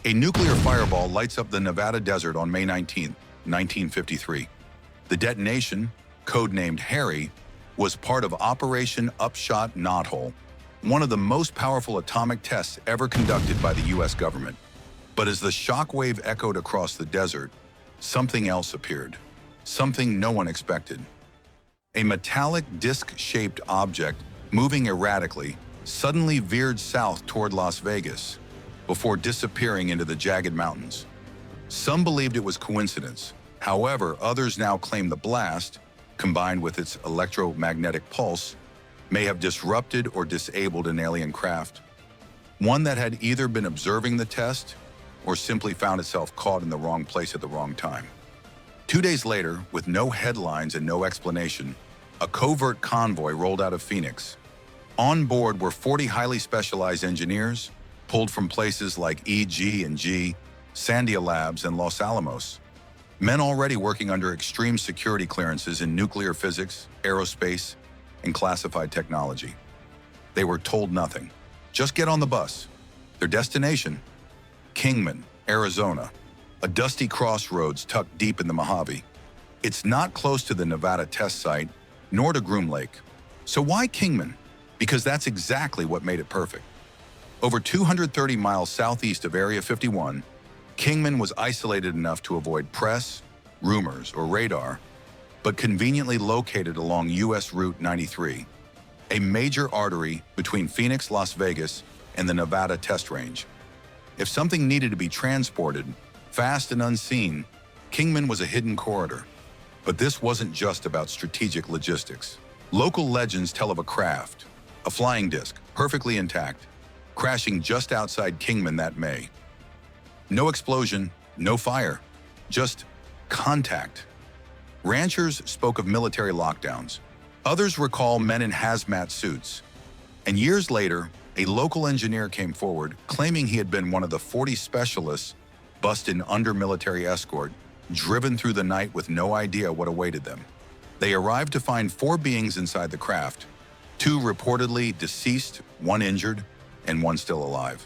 A nuclear fireball lights up the Nevada desert on May 19, 1953. The detonation, codenamed Harry, was part of Operation Upshot-Knothole, one of the most powerful atomic tests ever conducted by the U.S. government. But as the shockwave echoed across the desert, something else appeared, something no one expected. A metallic disc-shaped object moving erratically suddenly veered south toward Las Vegas before disappearing into the jagged mountains. Some believed it was coincidence. However, others now claim the blast, combined with its electromagnetic pulse, may have disrupted or disabled an alien craft, one that had either been observing the test or simply found itself caught in the wrong place at the wrong time. 2 days later, with no headlines and no explanation, a covert convoy rolled out of Phoenix. On board were 40 highly specialized engineers, pulled from places like EG&G, Sandia Labs, and Los Alamos. Men already working under extreme security clearances in nuclear physics, aerospace, and classified technology. They were told nothing. Just get on the bus. Their destination? Kingman, Arizona, a dusty crossroads tucked deep in the Mojave. It's not close to the Nevada test site, nor to Groom Lake. So why Kingman? Because that's exactly what made it perfect. Over 230 miles southeast of Area 51, Kingman was isolated enough to avoid press, rumors, or radar, but conveniently located along U.S. Route 93, a major artery between Phoenix, Las Vegas, and the Nevada test range. If something needed to be transported, fast and unseen, Kingman was a hidden corridor. But this wasn't just about strategic logistics. Local legends tell of a craft, a flying disc, perfectly intact, crashing just outside Kingman that May. No explosion, no fire, just contact. Ranchers spoke of military lockdowns. Others recall men in hazmat suits. And years later, a local engineer came forward claiming he had been one of the 40 specialists busted under military escort, driven through the night with no idea what awaited them. They arrived to find 4 beings inside the craft, 2 reportedly deceased, 1 injured, and 1 still alive.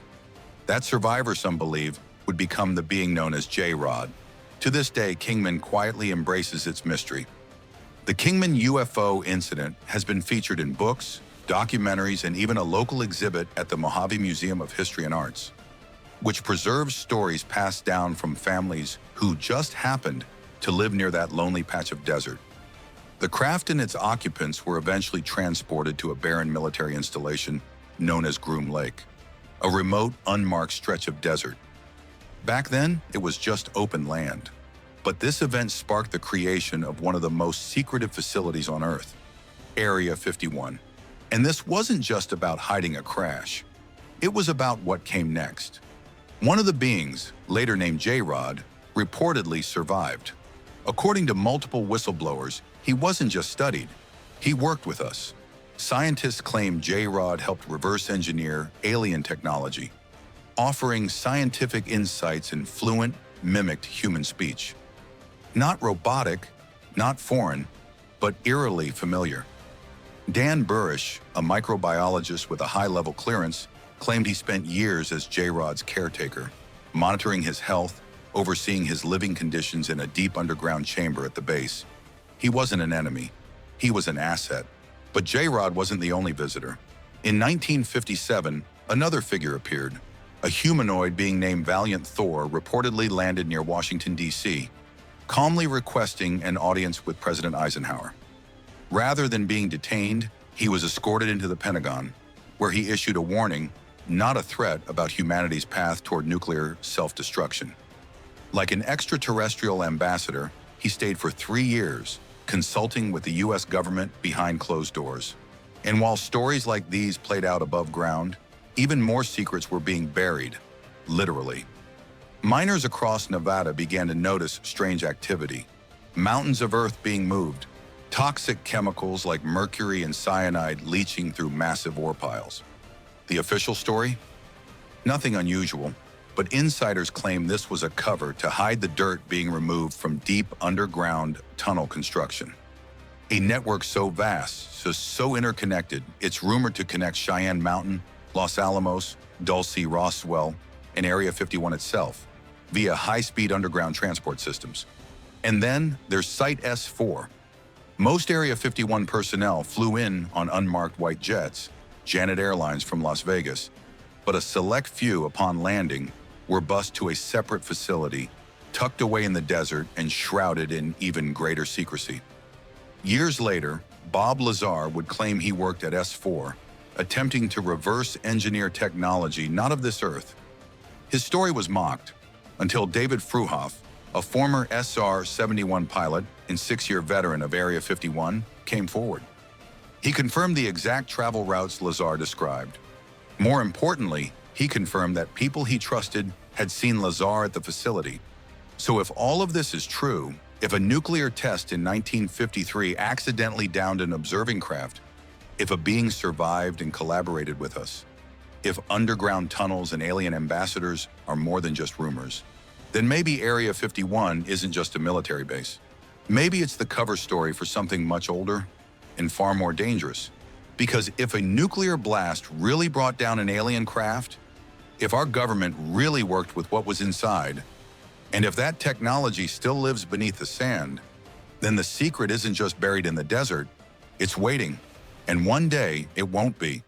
That survivor, some believe, would become the being known as J-Rod. To this day, Kingman quietly embraces its mystery. The Kingman UFO incident has been featured in books, documentaries, and even a local exhibit at the Mojave Museum of History and Arts, which preserves stories passed down from families who just happened to live near that lonely patch of desert. The craft and its occupants were eventually transported to a barren military installation known as Groom Lake, a remote, unmarked stretch of desert. Back then, it was just open land. But this event sparked the creation of one of the most secretive facilities on Earth, Area 51. And this wasn't just about hiding a crash. It was about what came next. One of the beings, later named J-Rod, reportedly survived. According to multiple whistleblowers, he wasn't just studied, he worked with us. Scientists claim J-Rod helped reverse engineer alien technology, offering scientific insights in fluent, mimicked human speech. Not robotic, not foreign, but eerily familiar. Dan Burish, a microbiologist with a high-level clearance, claimed he spent years as J-Rod's caretaker, monitoring his health, overseeing his living conditions in a deep underground chamber at the base. He wasn't an enemy, he was an asset. But J-Rod wasn't the only visitor. In 1957, another figure appeared. A humanoid being named Valiant Thor reportedly landed near Washington, D.C., calmly requesting an audience with President Eisenhower. Rather than being detained, he was escorted into the Pentagon, where he issued a warning, not a threat, about humanity's path toward nuclear self-destruction. Like an extraterrestrial ambassador, he stayed for 3 years, consulting with the U.S. government behind closed doors. And while stories like these played out above ground, even more secrets were being buried, literally. Miners across Nevada began to notice strange activity. Mountains of earth being moved, toxic chemicals like mercury and cyanide leaching through massive ore piles. The official story? Nothing unusual, but insiders claim this was a cover to hide the dirt being removed from deep underground tunnel construction. A network so vast, so interconnected, it's rumored to connect Cheyenne Mountain, Los Alamos, Dulce, Roswell, and Area 51 itself via high-speed underground transport systems. And then there's Site S4. Most Area 51 personnel flew in on unmarked white jets, Janet Airlines from Las Vegas, but a select few upon landing were bused to a separate facility, tucked away in the desert and shrouded in even greater secrecy. Years later, Bob Lazar would claim he worked at S4, attempting to reverse engineer technology not of this earth. His story was mocked until David Fruehauf, a former SR-71 pilot and 6-year veteran of Area 51, came forward. He confirmed the exact travel routes Lazar described. More importantly, he confirmed that people he trusted had seen Lazar at the facility. So if all of this is true, if a nuclear test in 1953 accidentally downed an observing craft, if a being survived and collaborated with us, if underground tunnels and alien ambassadors are more than just rumors, then maybe Area 51 isn't just a military base. Maybe it's the cover story for something much older and far more dangerous. Because if a nuclear blast really brought down an alien craft, if our government really worked with what was inside, and if that technology still lives beneath the sand, then the secret isn't just buried in the desert, it's waiting. And one day, it won't be.